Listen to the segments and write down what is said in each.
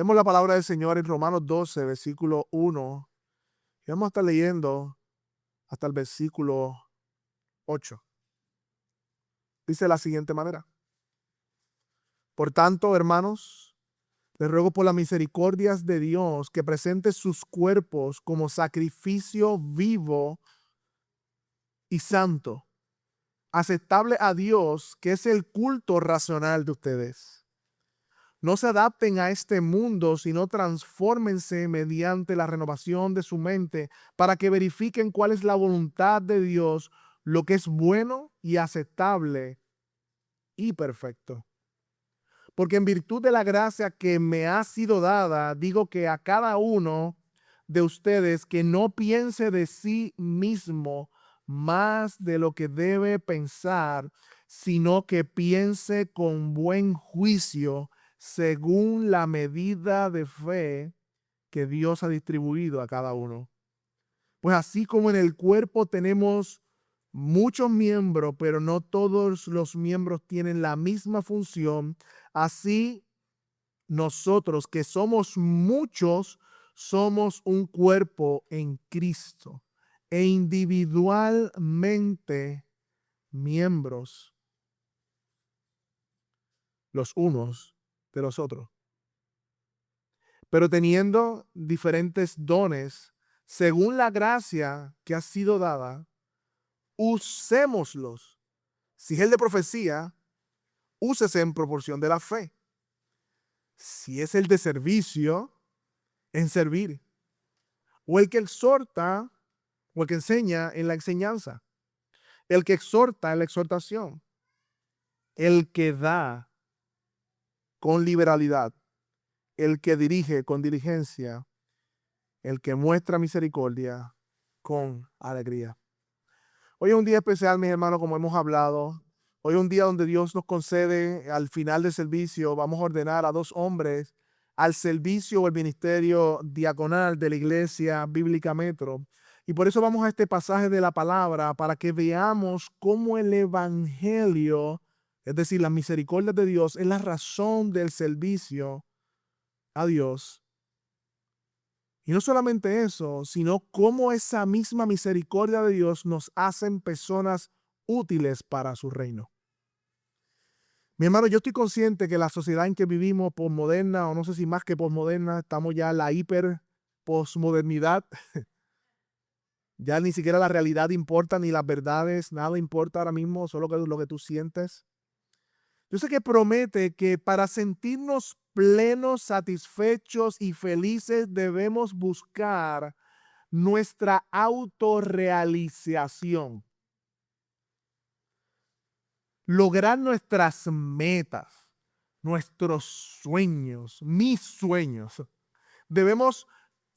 Leemos la palabra del Señor en Romanos 12, versículo 1. Y vamos a estar leyendo hasta el versículo 8. Dice de la siguiente manera. Por tanto, hermanos, les ruego por las misericordias de Dios que presente sus cuerpos como sacrificio vivo y santo, aceptable a Dios, que es el culto racional de ustedes. No se adapten a este mundo, sino transfórmense mediante la renovación de su mente para que verifiquen cuál es la voluntad de Dios, lo que es bueno y aceptable y perfecto. Porque en virtud de la gracia que me ha sido dada, digo que a cada uno de ustedes que no piense de sí mismo más de lo que debe pensar, sino que piense con buen juicio según la medida de fe que Dios ha distribuido a cada uno. Pues así como en el cuerpo tenemos muchos miembros, pero no todos los miembros tienen la misma función, así nosotros que somos muchos, somos un cuerpo en Cristo e individualmente miembros los unos de los otros. Pero teniendo diferentes dones, según la gracia que ha sido dada, usémoslos. Si es el de profecía, úsese en proporción de la fe. Si es el de servicio, en servir. O el que exhorta, o el que enseña en la enseñanza. El que exhorta en la exhortación. El que da con liberalidad. El que dirige con diligencia. El que muestra misericordia con alegría. Hoy es un día especial, mis hermanos, como hemos hablado. Hoy es un día donde Dios nos concede, al final del servicio, vamos a ordenar a 2 hombres al servicio o el ministerio diaconal de la Iglesia Bíblica Metro. Y por eso vamos a este pasaje de la palabra para que veamos cómo el evangelio, es decir, la misericordia de Dios, es la razón del servicio a Dios. Y no solamente eso, sino cómo esa misma misericordia de Dios nos hacen personas útiles para su reino. Mi hermano, yo estoy consciente que la sociedad en que vivimos, posmoderna, o no sé si más que posmoderna, estamos ya en la hiper posmodernidad. Ya ni siquiera la realidad importa, ni las verdades, nada importa ahora mismo, solo lo que tú sientes. Yo sé que promete que para sentirnos plenos, satisfechos y felices debemos buscar nuestra autorrealización, lograr nuestras metas, nuestros sueños, mis sueños. Debemos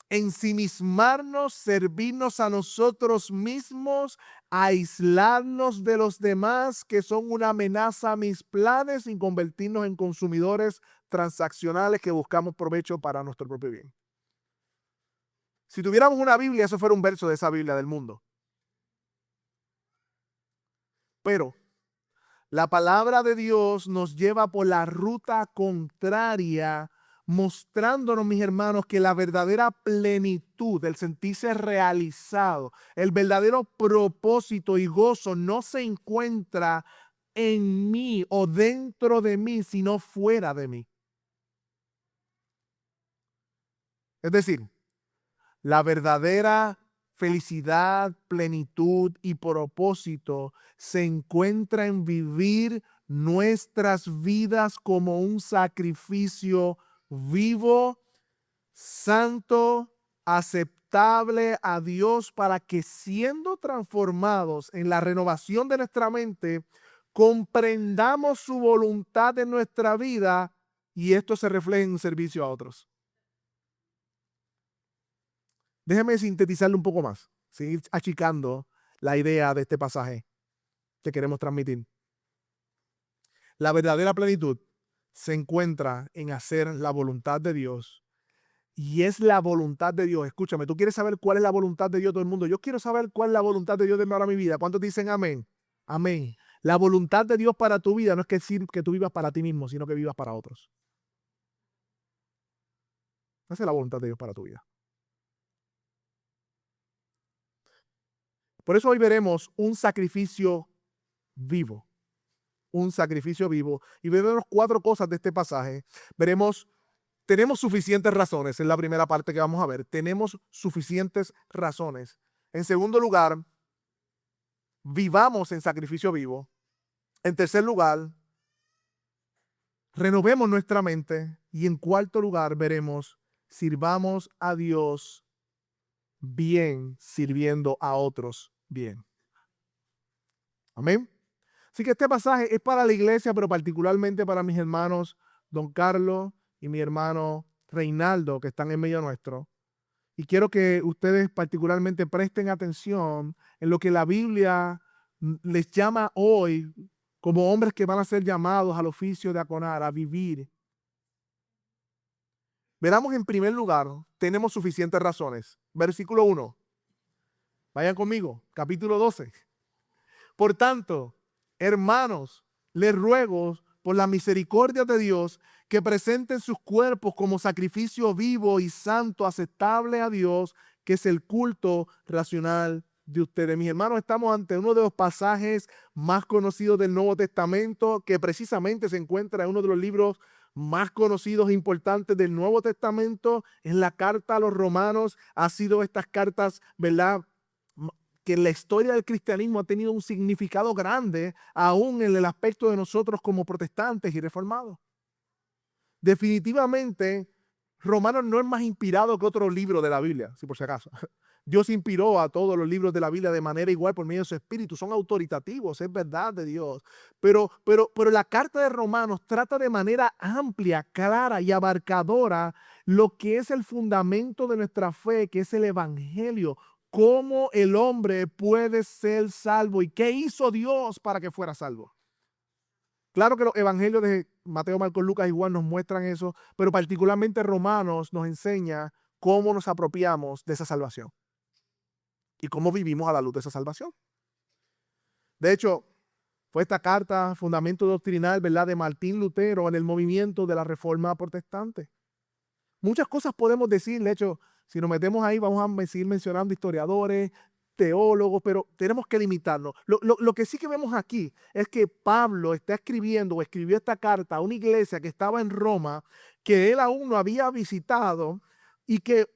ensimismarnos, servirnos a nosotros mismos, aislarnos de los demás que son una amenaza a mis planes y convertirnos en consumidores transaccionales que buscamos provecho para nuestro propio bien. Si tuviéramos una Biblia, eso fuera un verso de esa Biblia del mundo. Pero la palabra de Dios nos lleva por la ruta contraria, mostrándonos, mis hermanos, que la verdadera plenitud, el sentirse realizado, el verdadero propósito y gozo no se encuentra en mí o dentro de mí, sino fuera de mí. Es decir, la verdadera felicidad, plenitud y propósito se encuentra en vivir nuestras vidas como un sacrificio vivo, santo, aceptable a Dios, para que siendo transformados en la renovación de nuestra mente, comprendamos su voluntad en nuestra vida y esto se refleje en servicio a otros. Déjeme sintetizarlo un poco más, seguir achicando la idea de este pasaje que queremos transmitir. La verdadera plenitud se encuentra en hacer la voluntad de Dios. Y es la voluntad de Dios. Escúchame, tú quieres saber cuál es la voluntad de Dios de todo el mundo. Yo quiero saber cuál es la voluntad de Dios de mi vida. ¿Cuántos dicen amén? Amén. La voluntad de Dios para tu vida no es que decir que tú vivas para ti mismo, sino que vivas para otros. Esa es la voluntad de Dios para tu vida. Por eso hoy veremos un sacrificio vivo. Un sacrificio vivo. Y veremos 4 cosas de este pasaje. Veremos, tenemos suficientes razones, es la primera parte que vamos a ver. Tenemos suficientes razones. En segundo lugar, vivamos en sacrificio vivo. En tercer lugar, renovemos nuestra mente. Y en cuarto lugar, veremos, sirvamos a Dios bien, sirviendo a otros bien. Amén. Así que este pasaje es para la iglesia, pero particularmente para mis hermanos Don Carlos y mi hermano Reinaldo, que están en medio nuestro. Y quiero que ustedes particularmente presten atención en lo que la Biblia les llama hoy como hombres que van a ser llamados al oficio de diaconar, a vivir. Veramos en primer lugar, tenemos suficientes razones. Versículo 1. Vayan conmigo, capítulo 12. Por tanto, hermanos, les ruego por la misericordia de Dios que presenten sus cuerpos como sacrificio vivo y santo, aceptable a Dios, que es el culto racional de ustedes. Mis hermanos, estamos ante uno de los pasajes más conocidos del Nuevo Testamento, que precisamente se encuentra en uno de los libros más conocidos e importantes del Nuevo Testamento. En la carta a los romanos ha sido estas cartas, ¿verdad?, que en la historia del cristianismo ha tenido un significado grande, aún en el aspecto de nosotros como protestantes y reformados. Definitivamente, Romanos no es más inspirado que otro libro de la Biblia, si por si acaso. Dios inspiró a todos los libros de la Biblia de manera igual por medio de su espíritu. Son autoritativos, es verdad de Dios. Pero la carta de Romanos trata de manera amplia, clara y abarcadora lo que es el fundamento de nuestra fe, que es el evangelio. Cómo el hombre puede ser salvo y qué hizo Dios para que fuera salvo. Claro que los evangelios de Mateo, Marcos, Lucas y Juan nos muestran eso, pero particularmente Romanos nos enseña cómo nos apropiamos de esa salvación y cómo vivimos a la luz de esa salvación. De hecho, fue esta carta, fundamento doctrinal, ¿verdad?, de Martín Lutero en el movimiento de la Reforma Protestante. Muchas cosas podemos decir, de hecho, si nos metemos ahí vamos a seguir mencionando historiadores, teólogos, pero tenemos que limitarnos. Lo que sí que vemos aquí es que Pablo está escribiendo o escribió esta carta a una iglesia que estaba en Roma, que él aún no había visitado y que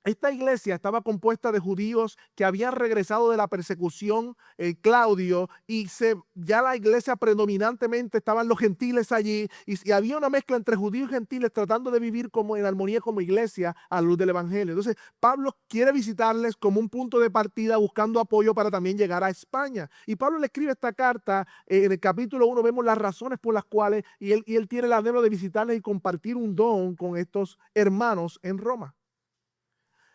esta iglesia estaba compuesta de judíos que habían regresado de la persecución, Claudio, y ya la iglesia predominantemente estaban los gentiles allí, y había una mezcla entre judíos y gentiles tratando de vivir como en armonía como iglesia a la luz del evangelio. Entonces, Pablo quiere visitarles como un punto de partida, buscando apoyo para también llegar a España. Y Pablo le escribe esta carta, en el capítulo 1 vemos las razones por las cuales, y él tiene el anhelo de visitarles y compartir un don con estos hermanos en Roma.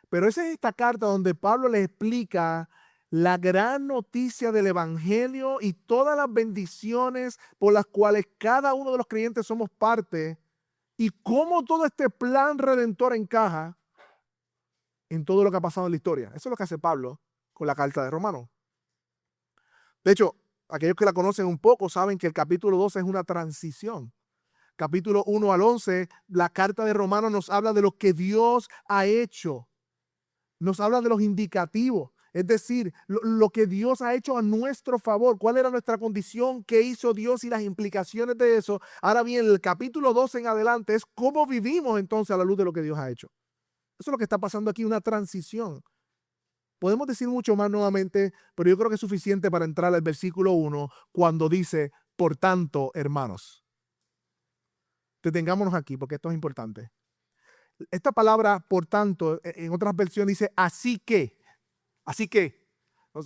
Pero esa es esta carta donde Pablo les explica la gran noticia del evangelio y todas las bendiciones por las cuales cada uno de los creyentes somos parte y cómo todo este plan redentor encaja en todo lo que ha pasado en la historia. Eso es lo que hace Pablo con la carta de Romanos. De hecho, aquellos que la conocen un poco saben que el capítulo 12 es una transición. Capítulo 1 al 11, la carta de Romanos nos habla de lo que Dios ha hecho. Nos habla de los indicativos, es decir, lo que Dios ha hecho a nuestro favor, cuál era nuestra condición, qué hizo Dios y las implicaciones de eso. Ahora bien, el capítulo 12 en adelante es cómo vivimos entonces a la luz de lo que Dios ha hecho. Eso es lo que está pasando aquí, una transición. Podemos decir mucho más nuevamente, pero yo creo que es suficiente para entrar al versículo 1 cuando dice, por tanto, hermanos. Detengámonos aquí porque esto es importante. Esta palabra, por tanto, en otras versiones dice, así que.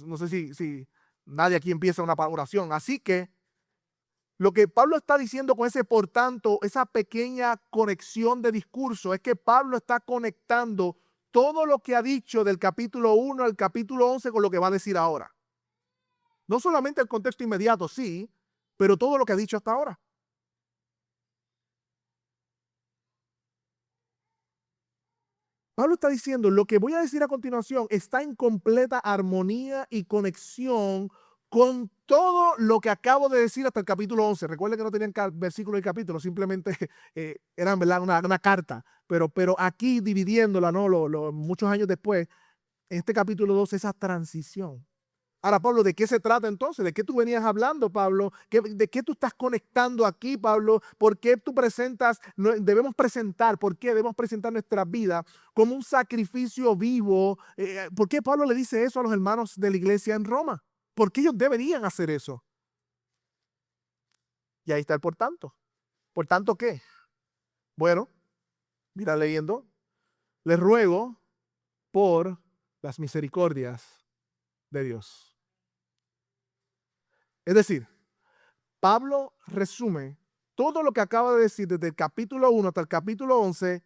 No sé si nadie aquí empieza una oración. Así que, lo que Pablo está diciendo con ese por tanto, esa pequeña conexión de discurso, es que Pablo está conectando todo lo que ha dicho del capítulo 1 al capítulo 11 con lo que va a decir ahora. No solamente el contexto inmediato, sí, pero todo lo que ha dicho hasta ahora. Pablo está diciendo, lo que voy a decir a continuación está en completa armonía y conexión con todo lo que acabo de decir hasta el capítulo 11. Recuerden que no tenían versículos y capítulos, simplemente eran, ¿verdad?, una carta. Pero aquí dividiéndola, ¿no? Muchos años después, en este capítulo 12, esa transición. Ahora, Pablo, ¿de qué se trata entonces? ¿De qué tú venías hablando, Pablo? ¿De qué tú estás conectando aquí, Pablo? ¿Por qué tú presentas, por qué debemos presentar nuestra vida como un sacrificio vivo? ¿Por qué Pablo le dice eso a los hermanos de la iglesia en Roma? ¿Por qué ellos deberían hacer eso? Y ahí está el por tanto. ¿Por tanto qué? Bueno, mira leyendo. Les ruego por las misericordias de Dios. Es decir, Pablo resume todo lo que acaba de decir desde el capítulo 1 hasta el capítulo 11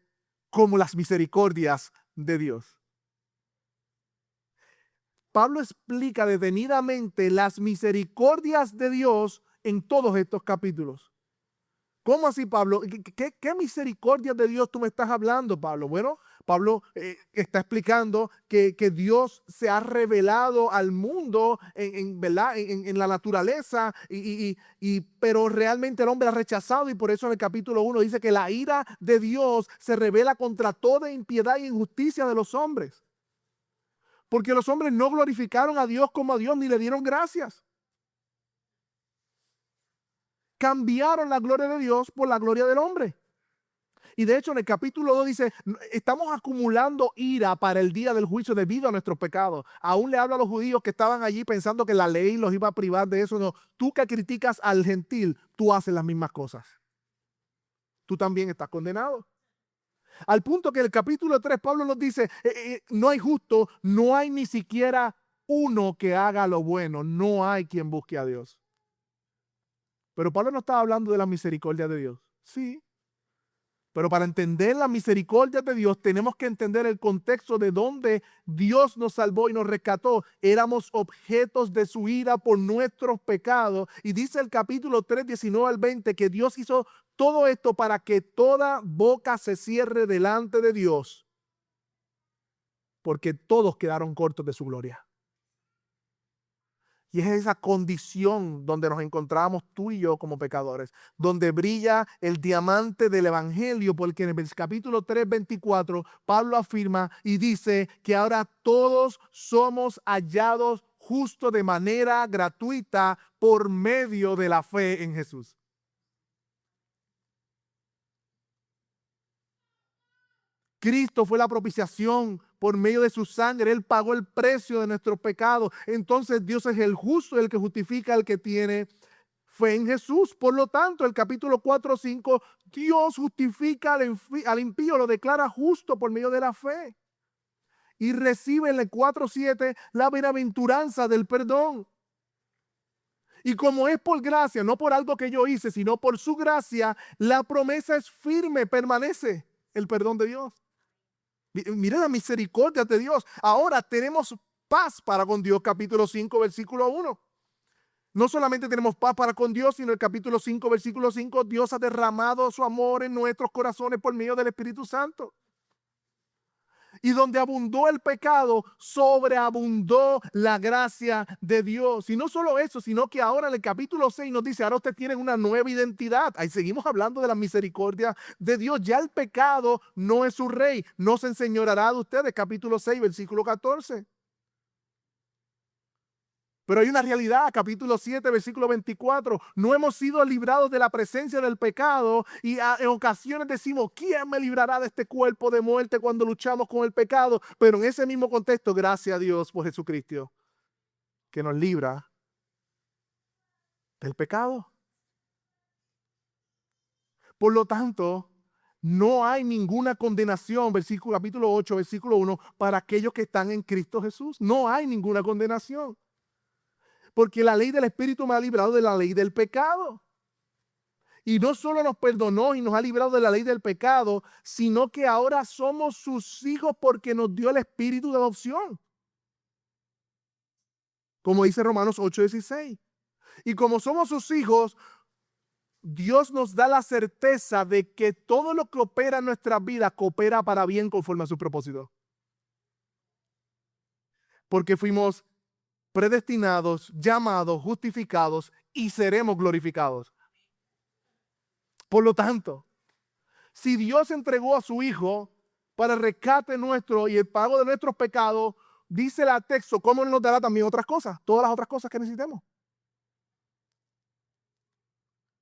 como las misericordias de Dios. Pablo explica detenidamente las misericordias de Dios en todos estos capítulos. ¿Cómo así, Pablo? ¿Qué misericordias de Dios tú me estás hablando, Pablo? Bueno, Pablo está explicando que Dios se ha revelado al mundo ¿verdad?, en la naturaleza, pero realmente el hombre ha rechazado, y por eso en el capítulo 1 dice que la ira de Dios se revela contra toda impiedad y injusticia de los hombres. Porque los hombres no glorificaron a Dios como a Dios ni le dieron gracias. Cambiaron la gloria de Dios por la gloria del hombre. Y de hecho en el capítulo 2 dice, estamos acumulando ira para el día del juicio debido a nuestros pecados. Aún le habla a los judíos que estaban allí pensando que la ley los iba a privar de eso. No, tú que criticas al gentil, tú haces las mismas cosas. Tú también estás condenado. Al punto que en el capítulo 3 Pablo nos dice, no hay justo, no hay ni siquiera uno que haga lo bueno, no hay quien busque a Dios. Pero Pablo no estaba hablando de la misericordia de Dios. Sí. Pero para entender la misericordia de Dios tenemos que entender el contexto de donde Dios nos salvó y nos rescató. Éramos objetos de su ira por nuestros pecados. Y dice el capítulo 3, 19 al 20 que Dios hizo todo esto para que toda boca se cierre delante de Dios, porque todos quedaron cortos de su gloria. Y es esa condición donde nos encontramos tú y yo como pecadores, donde brilla el diamante del evangelio, porque en el capítulo 3, 24, Pablo afirma y dice que ahora todos somos hallados justos de manera gratuita por medio de la fe en Jesús. Cristo fue la propiciación por medio de su sangre. Él pagó el precio de nuestros pecados. Entonces Dios es el justo, el que justifica al que tiene fe en Jesús. Por lo tanto, el capítulo 4, 5, Dios justifica al impío, lo declara justo por medio de la fe. Y recibe en el 4, 7 la bienaventuranza del perdón. Y como es por gracia, no por algo que yo hice, sino por su gracia, la promesa es firme, permanece el perdón de Dios. Mira la misericordia de Dios. Ahora tenemos paz para con Dios, capítulo 5, versículo 1. No solamente tenemos paz para con Dios, sino el capítulo 5, versículo 5, Dios ha derramado su amor en nuestros corazones por medio del Espíritu Santo. Y donde abundó el pecado, sobreabundó la gracia de Dios. Y no solo eso, sino que ahora en el capítulo 6 nos dice, ahora ustedes tienen una nueva identidad. Ahí seguimos hablando de la misericordia de Dios. Ya el pecado no es su rey, no se enseñoreará de ustedes. Capítulo 6, versículo 14. Pero hay una realidad, capítulo 7, versículo 24. No hemos sido librados de la presencia del pecado y en ocasiones decimos, ¿quién me librará de este cuerpo de muerte cuando luchamos con el pecado? Pero en ese mismo contexto, gracias a Dios por Jesucristo, que nos libra del pecado. Por lo tanto, no hay ninguna condenación, capítulo 8, versículo 1, para aquellos que están en Cristo Jesús. No hay ninguna condenación. Porque la ley del Espíritu me ha librado de la ley del pecado. Y no solo nos perdonó y nos ha librado de la ley del pecado, sino que ahora somos sus hijos porque nos dio el Espíritu de adopción. Como dice Romanos 8:16. Y como somos sus hijos, Dios nos da la certeza de que todo lo que opera en nuestra vida coopera para bien conforme a su propósito. Porque fuimos predestinados, llamados, justificados y seremos glorificados. Por lo tanto, si Dios entregó a su Hijo para el rescate nuestro y el pago de nuestros pecados, dice el texto, ¿cómo nos dará también otras cosas? Todas las otras cosas que necesitemos.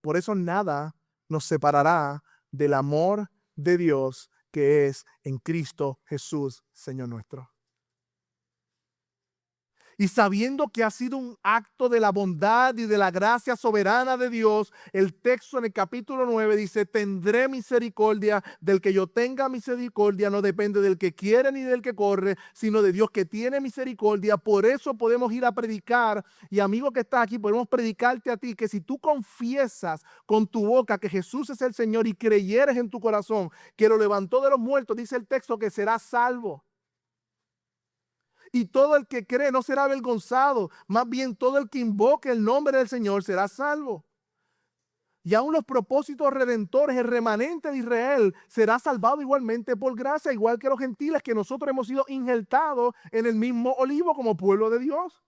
Por eso nada nos separará del amor de Dios que es en Cristo Jesús, Señor nuestro. Y sabiendo que ha sido un acto de la bondad y de la gracia soberana de Dios, el texto en el capítulo 9 dice, tendré misericordia del que yo tenga misericordia, no depende del que quiere ni del que corre, sino de Dios que tiene misericordia. Por eso podemos ir a predicar, y amigo que está aquí, podemos predicarte a ti, que si tú confiesas con tu boca que Jesús es el Señor y creyeres en tu corazón que lo levantó de los muertos, dice el texto que serás salvo. Y todo el que cree no será avergonzado, más bien todo el que invoque el nombre del Señor será salvo. Y aún los propósitos redentores, el remanente de Israel, será salvado igualmente por gracia, igual que los gentiles, que nosotros hemos sido injertados en el mismo olivo como pueblo de Dios.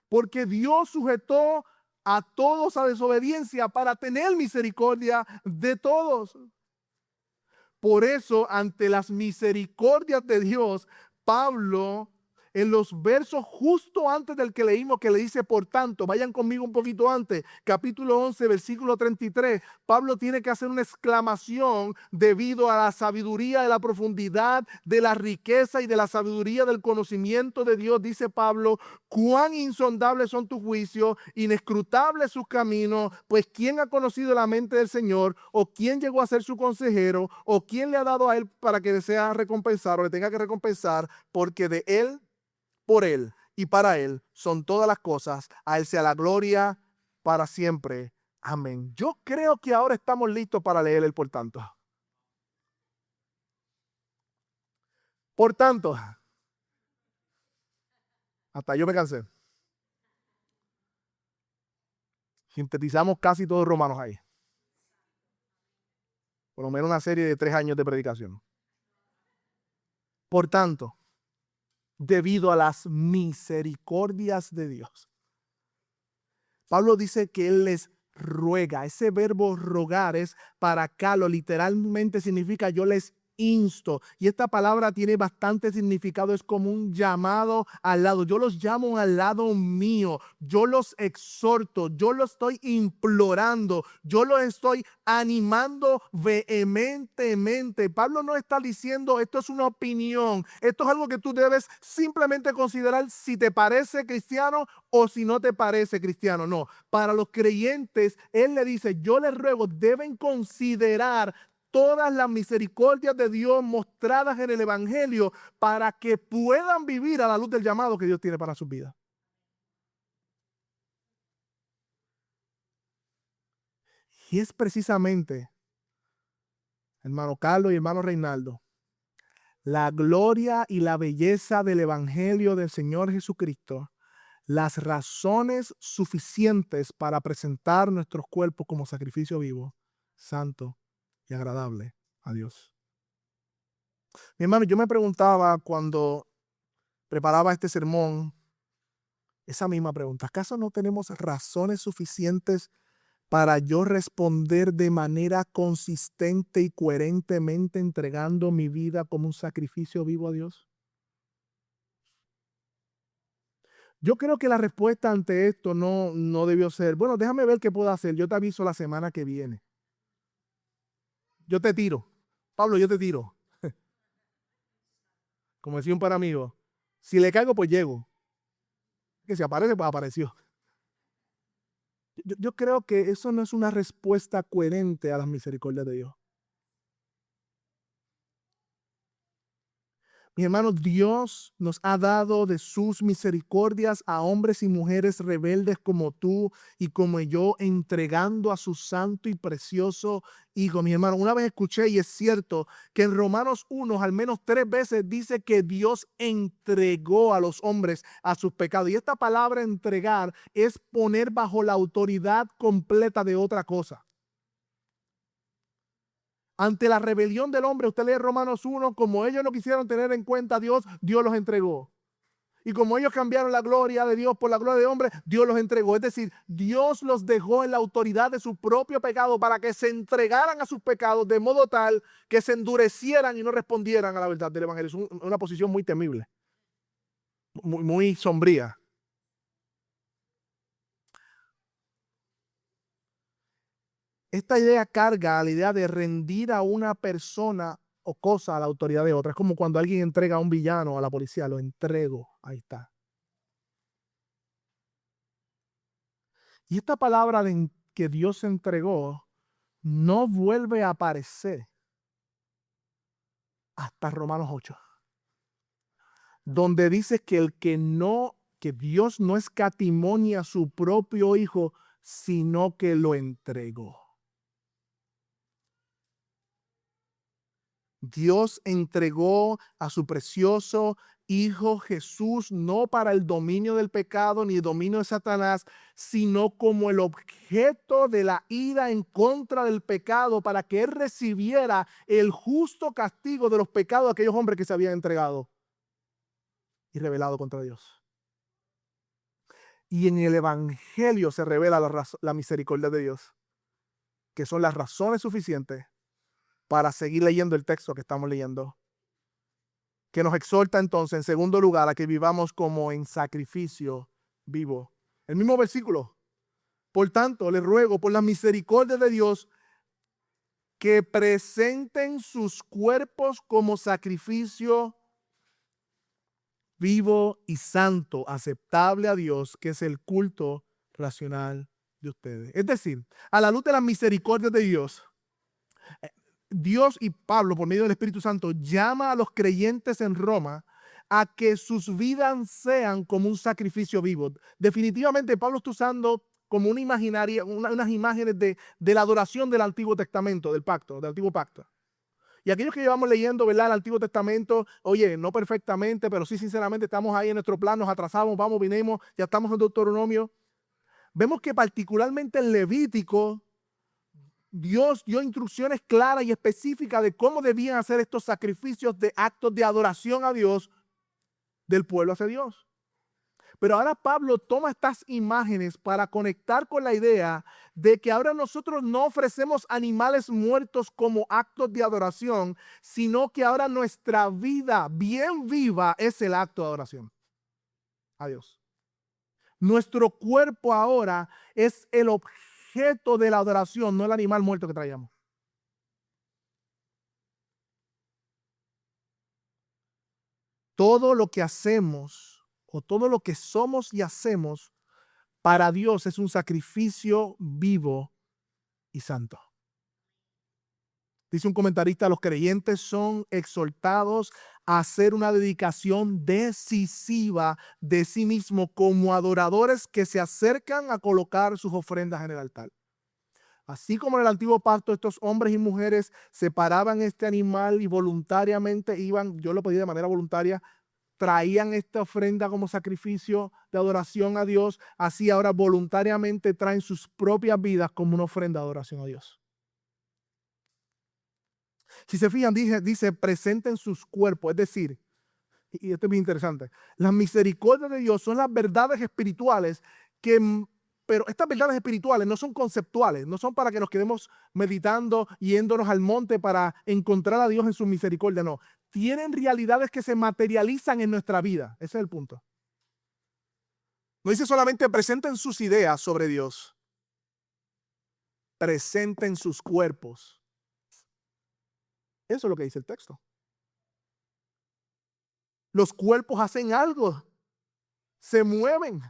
Porque Dios sujetó a todos a desobediencia para tener misericordia de todos. Por eso, ante las misericordias de Dios, Pablo, en los versos justo antes del que leímos, que le dice, por tanto, vayan conmigo un poquito antes, capítulo 11, versículo 33, Pablo tiene que hacer una exclamación debido a la sabiduría de la profundidad, de la riqueza y de la sabiduría del conocimiento de Dios. Dice Pablo, cuán insondables son tus juicios, inescrutables sus caminos, pues ¿quién ha conocido la mente del Señor? ¿O quién llegó a ser su consejero? ¿O quién le ha dado a él para que desea recompensar o le tenga que recompensar? Porque de él, por él y para él son todas las cosas. A él sea la gloria para siempre. Amén. Yo creo que ahora estamos listos para leer el por tanto. Por tanto, hasta yo me cansé. Sintetizamos casi todos Romanos ahí. Por lo menos una serie de 3 años de predicación. Por tanto, debido a las misericordias de Dios, Pablo dice que él les ruega. Ese verbo rogar es paracalo, literalmente significa yo les insto. Y esta palabra tiene bastante significado, es como un llamado al lado. Yo los llamo al lado mío, yo los exhorto, yo los estoy implorando, yo los estoy animando vehementemente. Pablo no está diciendo esto es una opinión, esto es algo que tú debes simplemente considerar si te parece cristiano o si no te parece cristiano. No, para los creyentes, él le dice, yo les ruego, deben considerar todas las misericordias de Dios mostradas en el Evangelio para que puedan vivir a la luz del llamado que Dios tiene para sus vidas. Y es precisamente, hermano Carlos y hermano Reinaldo, la gloria y la belleza del Evangelio del Señor Jesucristo, las razones suficientes para presentar nuestros cuerpos como sacrificio vivo, santo y agradable a Dios. Mi hermano, yo me preguntaba cuando preparaba este sermón, esa misma pregunta, ¿acaso no tenemos razones suficientes para yo responder de manera consistente y coherentemente entregando mi vida como un sacrificio vivo a Dios? Yo creo que la respuesta ante esto no debió ser, bueno, déjame ver qué puedo hacer, yo te aviso la semana que viene. Yo te tiro. Pablo, yo te tiro. Como decía un par amigo, si le caigo, pues llego. Que si aparece, pues apareció. Yo creo que eso no es una respuesta coherente a las misericordias de Dios. Mi hermano, Dios nos ha dado de sus misericordias a hombres y mujeres rebeldes como tú y como yo, entregando a su santo y precioso Hijo. Mi hermano, una vez escuché, y es cierto, que en Romanos 1 al menos 3 veces dice que Dios entregó a los hombres a sus pecados. Y esta palabra entregar es poner bajo la autoridad completa de otra cosa. Ante la rebelión del hombre, usted lee Romanos 1, como ellos no quisieron tener en cuenta a Dios, Dios los entregó. Y como ellos cambiaron la gloria de Dios por la gloria de hombre, Dios los entregó. Es decir, Dios los dejó en la autoridad de su propio pecado para que se entregaran a sus pecados de modo tal que se endurecieran y no respondieran a la verdad del evangelio. Es una posición muy temible, muy sombría. Esta idea carga a la idea de rendir a una persona o cosa a la autoridad de otra. Es como cuando alguien entrega a un villano a la policía, lo entrego, ahí está. Y esta palabra que Dios entregó no vuelve a aparecer hasta Romanos 8, donde dice que que Dios no escatimonia a su propio Hijo, sino que lo entregó. Dios entregó a su precioso Hijo Jesús no para el dominio del pecado ni el dominio de Satanás, sino como el objeto de la ira en contra del pecado para que Él recibiera el justo castigo de los pecados de aquellos hombres que se habían entregado y rebelado contra Dios. Y en el Evangelio se revela la misericordia de Dios, que son las razones suficientes para seguir leyendo el texto que estamos leyendo, que nos exhorta entonces, en segundo lugar, a que vivamos como en sacrificio vivo. El mismo versículo. Por tanto, les ruego por la misericordia de Dios que presenten sus cuerpos como sacrificio vivo y santo, aceptable a Dios, que es el culto racional de ustedes. Es decir, a la luz de la misericordia de Dios, Dios y Pablo, por medio del Espíritu Santo, llama a los creyentes en Roma a que sus vidas sean como un sacrificio vivo. Definitivamente, Pablo está usando como una imaginaria, unas imágenes de la adoración del Antiguo Testamento, del Antiguo Pacto. Y aquellos que llevamos leyendo, ¿verdad?, el Antiguo Testamento, oye, no perfectamente, pero sí sinceramente estamos ahí en nuestro plan, nos atrasamos, vamos, vinimos, ya estamos en Deuteronomio. Vemos que particularmente en Levítico, Dios dio instrucciones claras y específicas de cómo debían hacer estos sacrificios de actos de adoración a Dios del pueblo hacia Dios. Pero ahora Pablo toma estas imágenes para conectar con la idea de que ahora nosotros no ofrecemos animales muertos como actos de adoración, sino que ahora nuestra vida bien viva es el acto de adoración a Dios. Nuestro cuerpo ahora es el objeto de la adoración, no el animal muerto que traíamos. Todo lo que hacemos o todo lo que somos y hacemos para Dios es un sacrificio vivo y santo. Dice un comentarista, los creyentes son exhortados a hacer una dedicación decisiva de sí mismo como adoradores que se acercan a colocar sus ofrendas en el altar. Así como en el antiguo pacto estos hombres y mujeres separaban este animal y voluntariamente iban, yo lo pedí de manera voluntaria, traían esta ofrenda como sacrificio de adoración a Dios, así ahora voluntariamente traen sus propias vidas como una ofrenda de adoración a Dios. Si se fijan, dice presenten sus cuerpos, es decir, y esto es bien interesante, las misericordias de Dios son las verdades espirituales pero estas verdades espirituales no son conceptuales, no son para que nos quedemos meditando, yéndonos al monte para encontrar a Dios en su misericordia, no. Tienen realidades que se materializan en nuestra vida, ese es el punto. No dice solamente presenten sus ideas sobre Dios, presenten sus cuerpos. Eso es lo que dice el texto. Los cuerpos hacen algo, se mueven.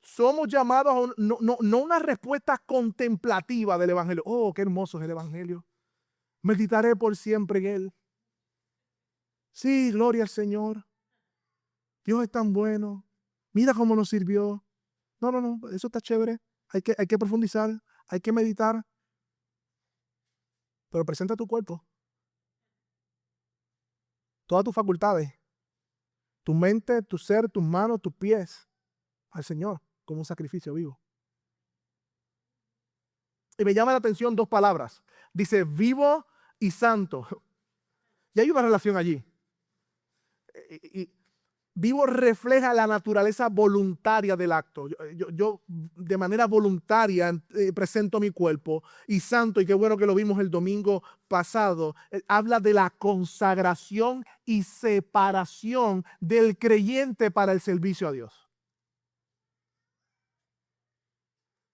Somos llamados a no una respuesta contemplativa del Evangelio. Oh, qué hermoso es el Evangelio. Meditaré por siempre en él. Sí, gloria al Señor. Dios es tan bueno. Mira cómo nos sirvió. No, eso está chévere. Hay que profundizar, hay que meditar. Pero presenta tu cuerpo, todas tus facultades, tu mente, tu ser, tus manos, tus pies, al Señor como un sacrificio vivo. Y me llama la atención dos palabras. Dice vivo y santo. Y hay una relación allí. Vivo refleja la naturaleza voluntaria del acto. Yo de manera voluntaria presento mi cuerpo. Y santo, y qué bueno que lo vimos el domingo pasado, habla de la consagración y separación del creyente para el servicio a Dios.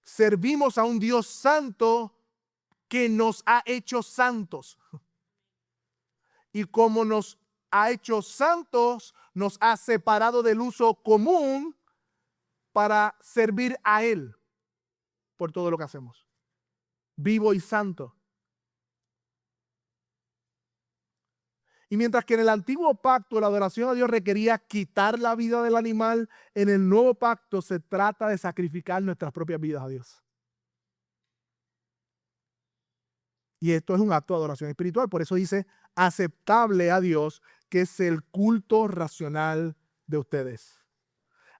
Servimos a un Dios santo que nos ha hecho santos. Y como nos ha hecho santos, nos ha separado del uso común para servir a Él por todo lo que hacemos. Vivo y santo. Y mientras que en el antiguo pacto la adoración a Dios requería quitar la vida del animal, en el nuevo pacto se trata de sacrificar nuestras propias vidas a Dios. Y esto es un acto de adoración espiritual. Por eso dice aceptable a Dios, que es el culto racional de ustedes.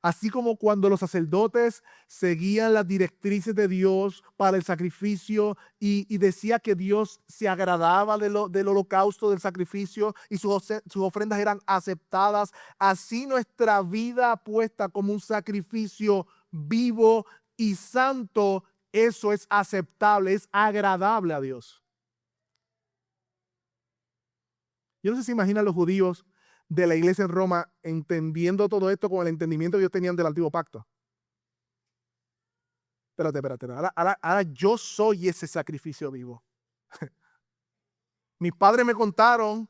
Así como cuando los sacerdotes seguían las directrices de Dios para el sacrificio y decía que Dios se agradaba del holocausto, del sacrificio, y sus ofrendas eran aceptadas, así nuestra vida puesta como un sacrificio vivo y santo, eso es aceptable, es agradable a Dios. Yo no sé si imaginan los judíos de la iglesia en Roma entendiendo todo esto con el entendimiento que ellos tenían del antiguo pacto. Espérate. Ahora yo soy ese sacrificio vivo. Mis padres me contaron,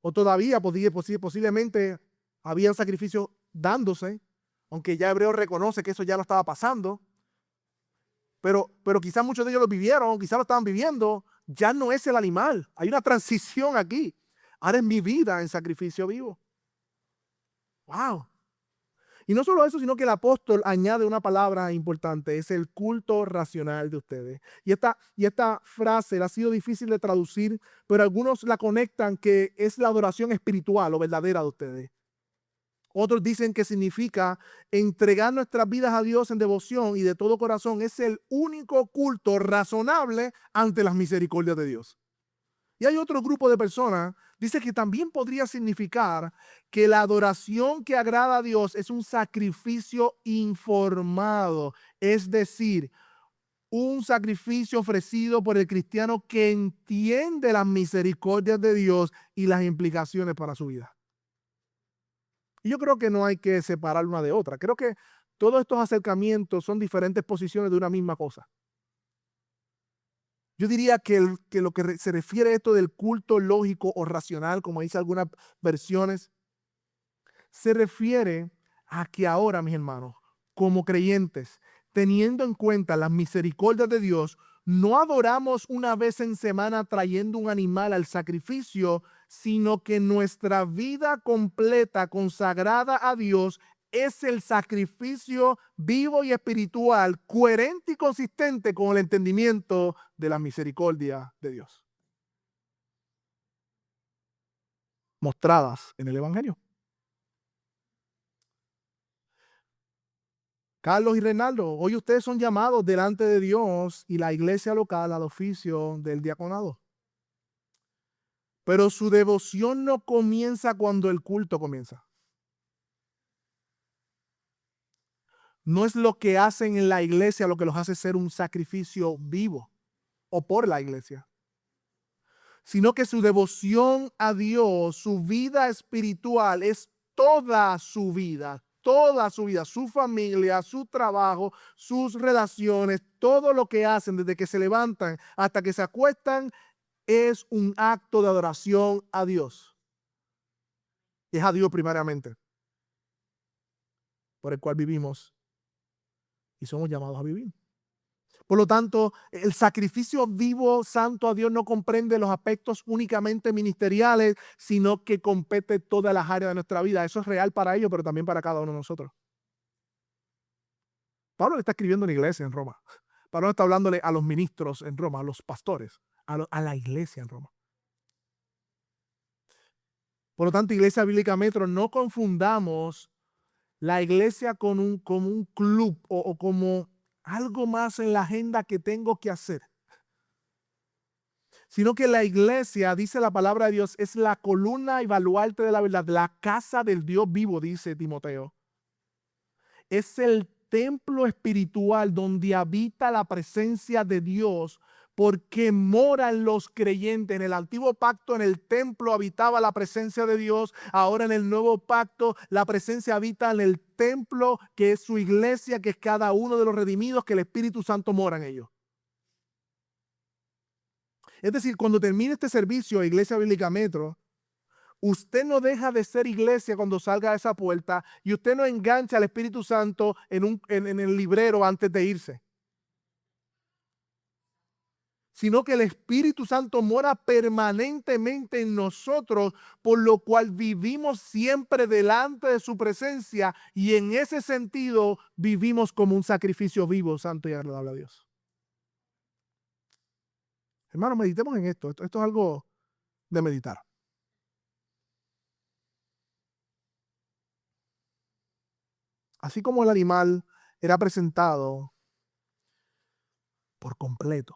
o todavía posiblemente habían sacrificios dándose, aunque ya Hebreo reconoce que eso ya no estaba pasando. Pero quizás muchos de ellos lo vivieron, quizás lo estaban viviendo. Ya no es el animal. Hay una transición aquí. Ahora es mi vida en sacrificio vivo. ¡Wow! Y no solo eso, sino que el apóstol añade una palabra importante, es el culto racional de ustedes. Y esta frase ha sido difícil de traducir, pero algunos la conectan que es la adoración espiritual o verdadera de ustedes. Otros dicen que significa entregar nuestras vidas a Dios en devoción y de todo corazón. Es el único culto razonable ante las misericordias de Dios. Y hay otro grupo de personas, dice que también podría significar que la adoración que agrada a Dios es un sacrificio informado, es decir, un sacrificio ofrecido por el cristiano que entiende las misericordias de Dios y las implicaciones para su vida. Y yo creo que no hay que separar una de otra. Creo que todos estos acercamientos son diferentes posiciones de una misma cosa. Yo diría que lo que se refiere a esto del culto lógico o racional, como dice algunas versiones, se refiere a que ahora, mis hermanos, como creyentes, teniendo en cuenta las misericordias de Dios, no adoramos una vez en semana trayendo un animal al sacrificio, sino que nuestra vida completa, consagrada a Dios, es el sacrificio vivo y espiritual, coherente y consistente con el entendimiento de la misericordia de Dios, mostradas en el Evangelio. Carlos y Reinaldo, hoy ustedes son llamados delante de Dios y la iglesia local al oficio del diaconado. Pero su devoción no comienza cuando el culto comienza. No es lo que hacen en la iglesia lo que los hace ser un sacrificio vivo o por la iglesia, sino que su devoción a Dios, su vida espiritual es toda su vida, su familia, su trabajo, sus relaciones, todo lo que hacen desde que se levantan hasta que se acuestan es un acto de adoración a Dios. Es a Dios primariamente, por el cual vivimos y somos llamados a vivir. Por lo tanto, el sacrificio vivo, santo a Dios no comprende los aspectos únicamente ministeriales, sino que compete todas las áreas de nuestra vida. Eso es real para ellos, pero también para cada uno de nosotros. Pablo le está escribiendo a una iglesia en Roma. Pablo está hablándole a los ministros en Roma, a los pastores, a la iglesia en Roma. Por lo tanto, Iglesia Bíblica Metro, no confundamos la iglesia como un club o como algo más en la agenda que tengo que hacer. sino que la iglesia, dice la palabra de Dios, es la columna y baluarte de la verdad, la casa del Dios vivo, dice Timoteo. Es el templo espiritual donde habita la presencia de Dios, porque moran los creyentes. En el antiguo pacto, en el templo habitaba la presencia de Dios. Ahora en el nuevo pacto, la presencia habita en el templo, que es su iglesia, que es cada uno de los redimidos, que el Espíritu Santo mora en ellos. Es decir, cuando termine este servicio, Iglesia Bíblica Metro, usted no deja de ser iglesia cuando salga a esa puerta, y usted no engancha al Espíritu Santo en el librero antes de irse, sino que el Espíritu Santo mora permanentemente en nosotros, por lo cual vivimos siempre delante de su presencia, y en ese sentido vivimos como un sacrificio vivo, santo y agradable a Dios. Hermanos, meditemos en esto. Esto es algo de meditar. Así como el animal era presentado por completo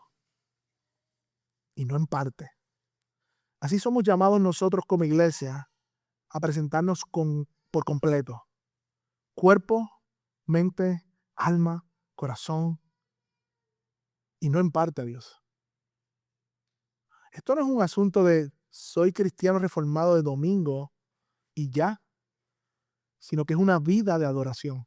y no en parte, así somos llamados nosotros como iglesia a presentarnos por completo. Cuerpo, mente, alma, corazón, y no en parte a Dios. Esto no es un asunto de soy cristiano reformado de domingo y ya, sino que es una vida de adoración.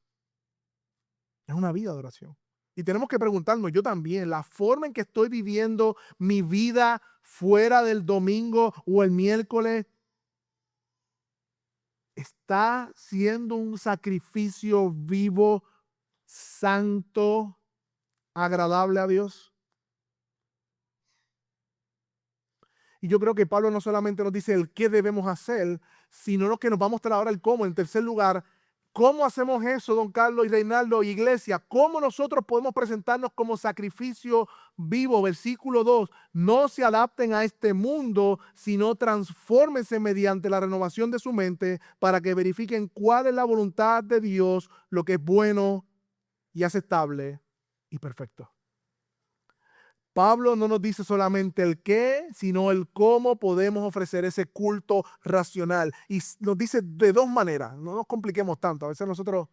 Es una vida de adoración. Y tenemos que preguntarnos, yo también, la forma en que estoy viviendo mi vida fuera del domingo o el miércoles, ¿está siendo un sacrificio vivo, santo, agradable a Dios? Y yo creo que Pablo no solamente nos dice el qué debemos hacer, sino lo que nos va a mostrar ahora el cómo. En tercer lugar, ¿cómo hacemos eso, don Carlos y Reinaldo, iglesia? ¿Cómo nosotros podemos presentarnos como sacrificio vivo? Versículo 2, no se adapten a este mundo, sino transfórmense mediante la renovación de su mente para que verifiquen cuál es la voluntad de Dios, lo que es bueno y aceptable y perfecto. Pablo no nos dice solamente el qué, sino el cómo podemos ofrecer ese culto racional. Y nos dice de dos maneras. No nos compliquemos tanto. A veces nosotros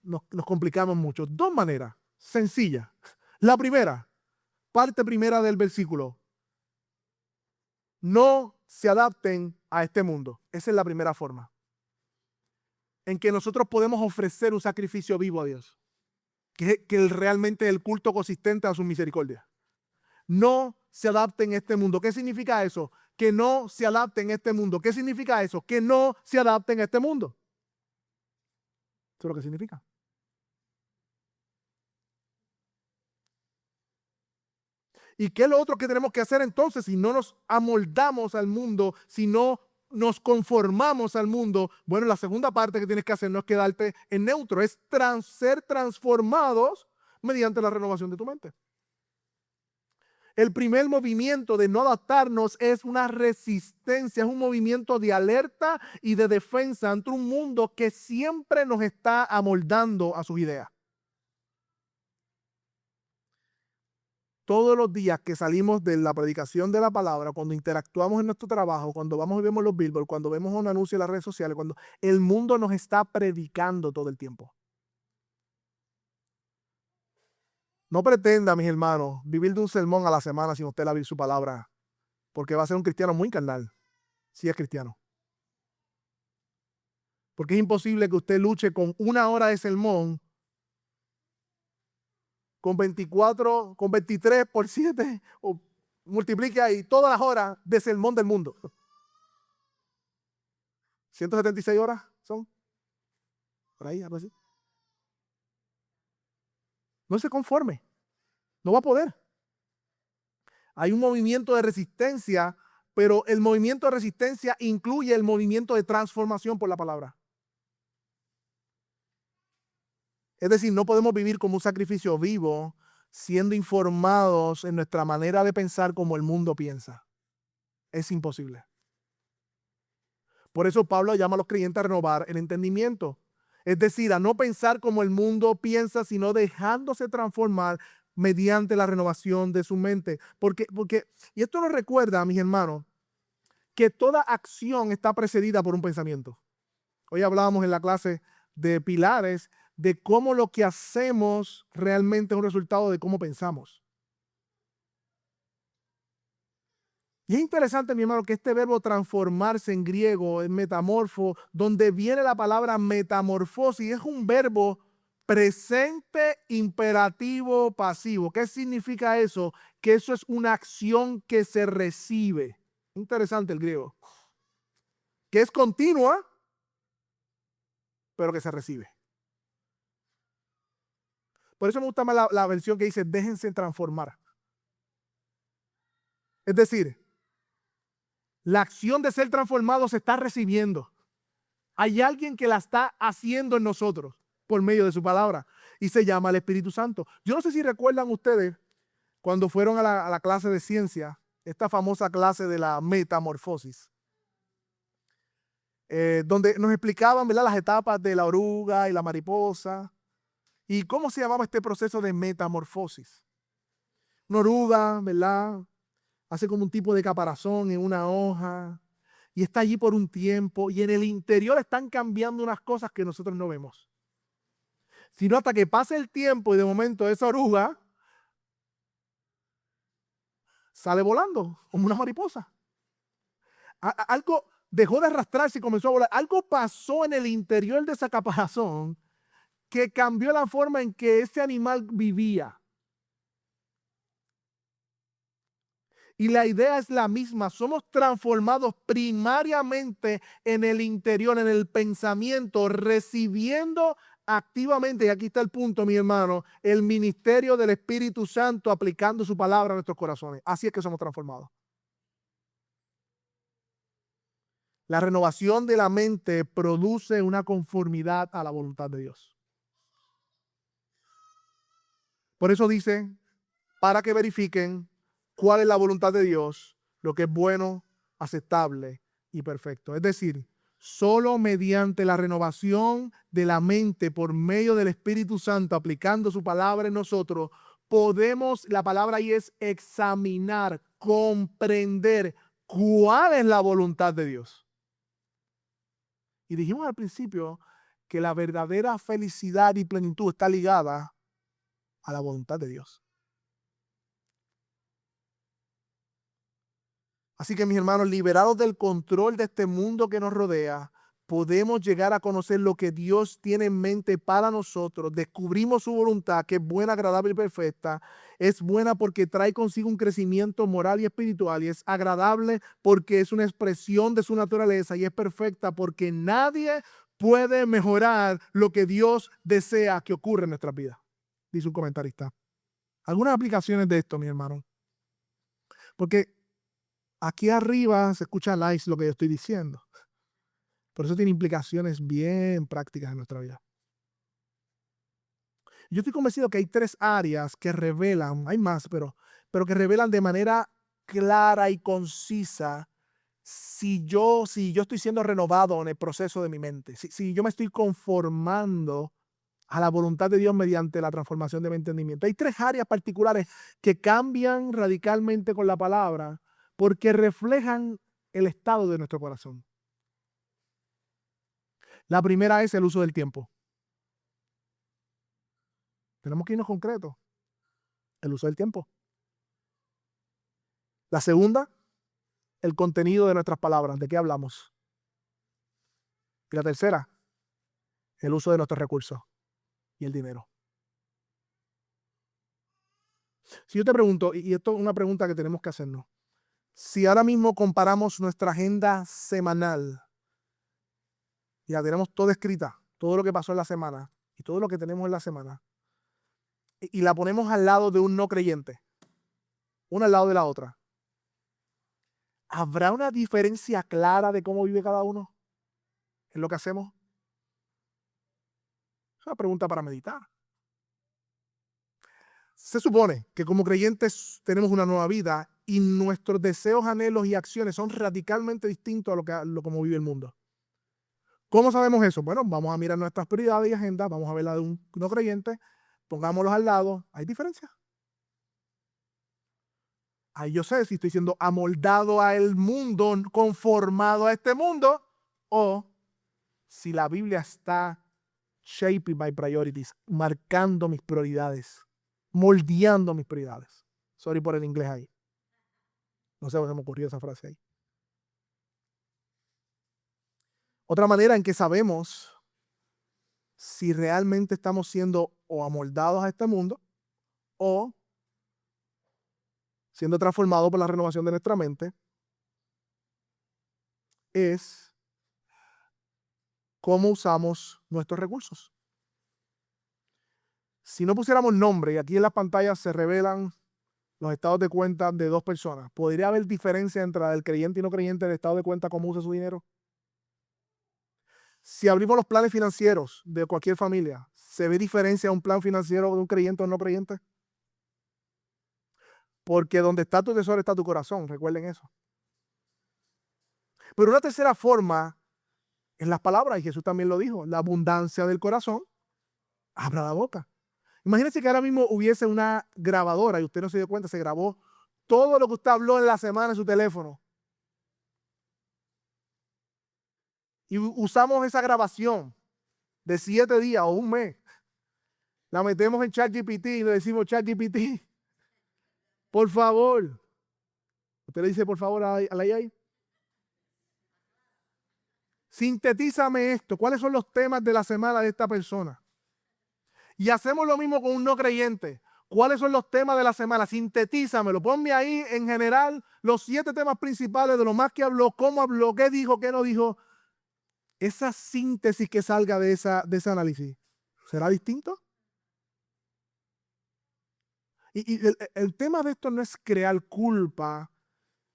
nos complicamos mucho. Dos maneras sencillas. La primera, parte primera del versículo. No se adapten a este mundo. Esa es la primera forma en que nosotros podemos ofrecer un sacrificio vivo a Dios. Que realmente es el culto consistente a su misericordia. No se adapten a este mundo. ¿Qué significa eso? Que no se adapten a este mundo. ¿Qué significa eso? Que no se adapten a este mundo. Eso es lo que significa. ¿Y qué es lo otro que tenemos que hacer entonces si no nos amoldamos al mundo, si no nos conformamos al mundo? Bueno, la segunda parte que tienes que hacer no es quedarte en neutro, es ser transformados mediante la renovación de tu mente. El primer movimiento de no adaptarnos es una resistencia, es un movimiento de alerta y de defensa ante un mundo que siempre nos está amoldando a sus ideas. Todos los días que salimos de la predicación de la palabra, cuando interactuamos en nuestro trabajo, cuando vamos y vemos los billboards, cuando vemos un anuncio en las redes sociales, cuando el mundo nos está predicando todo el tiempo. No pretenda, mis hermanos, vivir de un sermón a la semana sin usted abrir su palabra, porque va a ser un cristiano muy carnal, si es cristiano. Porque es imposible que usted luche con una hora de sermón, con 24, con 23 por 7, o multiplique ahí todas las horas de sermón del mundo. 176 horas son, por ahí, algo así. No se conforme, no va a poder. Hay un movimiento de resistencia, pero el movimiento de resistencia incluye el movimiento de transformación por la palabra. Es decir, no podemos vivir como un sacrificio vivo, siendo informados en nuestra manera de pensar como el mundo piensa. Es imposible. Por eso Pablo llama a los creyentes a renovar el entendimiento. Es decir, a no pensar como el mundo piensa, sino dejándose transformar mediante la renovación de su mente. Y esto nos recuerda, mis hermanos, que toda acción está precedida por un pensamiento. Hoy hablábamos en la clase de pilares de cómo lo que hacemos realmente es un resultado de cómo pensamos. Y es interesante, mi hermano, que este verbo transformarse en griego es metamorfo, donde viene la palabra metamorfosis, es un verbo presente, imperativo, pasivo. ¿Qué significa eso? Que eso es una acción que se recibe. Interesante el griego. Que es continua, pero que se recibe. Por eso me gusta más la versión que dice, déjense transformar. Es decir, la acción de ser transformado se está recibiendo. Hay alguien que la está haciendo en nosotros por medio de su palabra y se llama el Espíritu Santo. Yo no sé si recuerdan ustedes cuando fueron a la clase de ciencia, esta famosa clase de la metamorfosis, donde nos explicaban, ¿verdad?, las etapas de la oruga y la mariposa y cómo se llamaba este proceso de metamorfosis. Una oruga, ¿verdad?, hace como un tipo de caparazón en una hoja y está allí por un tiempo y en el interior están cambiando unas cosas que nosotros no vemos. Sino hasta que pase el tiempo y de momento esa oruga sale volando como una mariposa. Algo dejó de arrastrarse y comenzó a volar. Algo pasó en el interior de esa caparazón que cambió la forma en que ese animal vivía. Y la idea es la misma, somos transformados primariamente en el interior, en el pensamiento, recibiendo activamente, y aquí está el punto, mi hermano, el ministerio del Espíritu Santo aplicando su palabra a nuestros corazones. Así es que somos transformados. La renovación de la mente produce una conformidad a la voluntad de Dios. Por eso dice, para que verifiquen cuál es la voluntad de Dios, lo que es bueno, aceptable y perfecto. Es decir, solo mediante la renovación de la mente por medio del Espíritu Santo, aplicando su palabra en nosotros, podemos, la palabra ahí es examinar, comprender cuál es la voluntad de Dios. Y dijimos al principio que la verdadera felicidad y plenitud está ligada a la voluntad de Dios. Así que mis hermanos, liberados del control de este mundo que nos rodea, podemos llegar a conocer lo que Dios tiene en mente para nosotros. Descubrimos su voluntad, que es buena, agradable y perfecta. Es buena porque trae consigo un crecimiento moral y espiritual. Y es agradable porque es una expresión de su naturaleza. Y es perfecta porque nadie puede mejorar lo que Dios desea que ocurra en nuestras vidas, dice un comentarista. Algunas aplicaciones de esto, mi hermano. Porque aquí arriba se escucha lo que yo estoy diciendo. Por eso tiene implicaciones bien prácticas en nuestra vida. Yo estoy convencido que hay 3 áreas que revelan, hay más, pero que revelan de manera clara y concisa si yo estoy siendo renovado en el proceso de mi mente, si yo me estoy conformando a la voluntad de Dios mediante la transformación de mi entendimiento. Hay 3 áreas particulares que cambian radicalmente con la palabra porque reflejan el estado de nuestro corazón. La primera es el uso del tiempo. Tenemos que irnos concretos. El uso del tiempo. La segunda, el contenido de nuestras palabras. ¿De qué hablamos? Y la tercera, el uso de nuestros recursos y el dinero. Si yo te pregunto, y esto es una pregunta que tenemos que hacernos, si ahora mismo comparamos nuestra agenda semanal, y la tenemos toda escrita, todo lo que pasó en la semana y todo lo que tenemos en la semana, y la ponemos al lado de un no creyente, una al lado de la otra, ¿habrá una diferencia clara de cómo vive cada uno en lo que hacemos? Es una pregunta para meditar. Se supone que como creyentes tenemos una nueva vida y nuestros deseos, anhelos y acciones son radicalmente distintos a lo como vive el mundo. ¿Cómo sabemos eso? Bueno, vamos a mirar nuestras prioridades y agendas, vamos a ver la de un no creyente, pongámoslos al lado. ¿Hay diferencia? ahí yo sé si estoy siendo amoldado al mundo, conformado a este mundo, o si la Biblia está shaping my priorities, marcando mis prioridades, moldeando mis prioridades. Sorry por el inglés ahí. No sé por qué me ocurrió esa frase ahí. Otra manera en que sabemos si realmente estamos siendo o amoldados a este mundo o siendo transformados por la renovación de nuestra mente es cómo usamos nuestros recursos. Si no pusiéramos nombre, y aquí en las pantallas se revelan los estados de cuenta de dos personas, ¿podría haber diferencia entre el creyente y no creyente en el estado de cuenta cómo usa su dinero? Si abrimos los planes financieros de cualquier familia, ¿se ve diferencia un plan financiero de un creyente o no creyente? Porque donde está tu tesoro está tu corazón, recuerden eso. Pero una tercera forma es las palabras, y Jesús también lo dijo, la abundancia del corazón abra la boca. Imagínense que ahora mismo hubiese una grabadora y usted no se dio cuenta, se grabó todo lo que usted habló en la semana en su teléfono. Y usamos esa grabación de 7 días o un mes. La metemos en ChatGPT y le decimos, ChatGPT, por favor. Usted le dice, por favor, a la AI. Sintetízame esto. ¿Cuáles son los temas de la semana de esta persona? Y hacemos lo mismo con un no creyente. ¿Cuáles son los temas de la semana? Sintetízamelo. Ponme ahí en general los 7 temas principales de lo más que habló, cómo habló, qué dijo, qué no dijo. Esa síntesis que salga de ese análisis, ¿será distinto? Y el tema de esto no es crear culpa,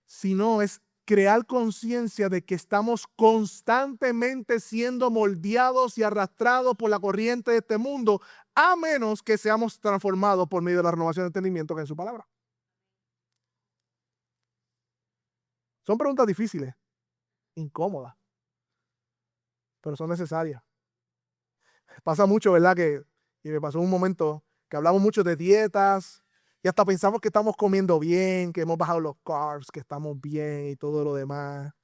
sino es crear conciencia de que estamos constantemente siendo moldeados y arrastrados por la corriente de este mundo, a menos que seamos transformados por medio de la renovación de entendimiento que es su palabra. Son preguntas difíciles, incómodas, pero son necesarias. Pasa mucho, ¿verdad? Y me pasó un momento que hablamos mucho de dietas y hasta pensamos que estamos comiendo bien, que hemos bajado los carbs, que estamos bien y todo lo demás.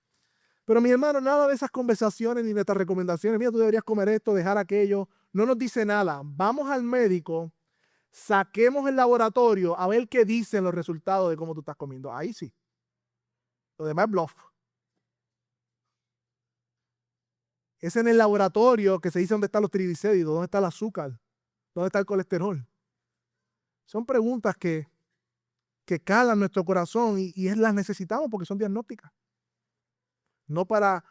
Pero mi hermano, nada de esas conversaciones ni de estas recomendaciones, mira, tú deberías comer esto, dejar aquello, no nos dice nada. Vamos al médico, saquemos el laboratorio a ver qué dicen los resultados de cómo tú estás comiendo. Ahí sí. Lo demás es bluff. Es en el laboratorio que se dice dónde están los triglicéridos, dónde está el azúcar, dónde está el colesterol. Son preguntas que calan nuestro corazón y las necesitamos porque son diagnósticas. No para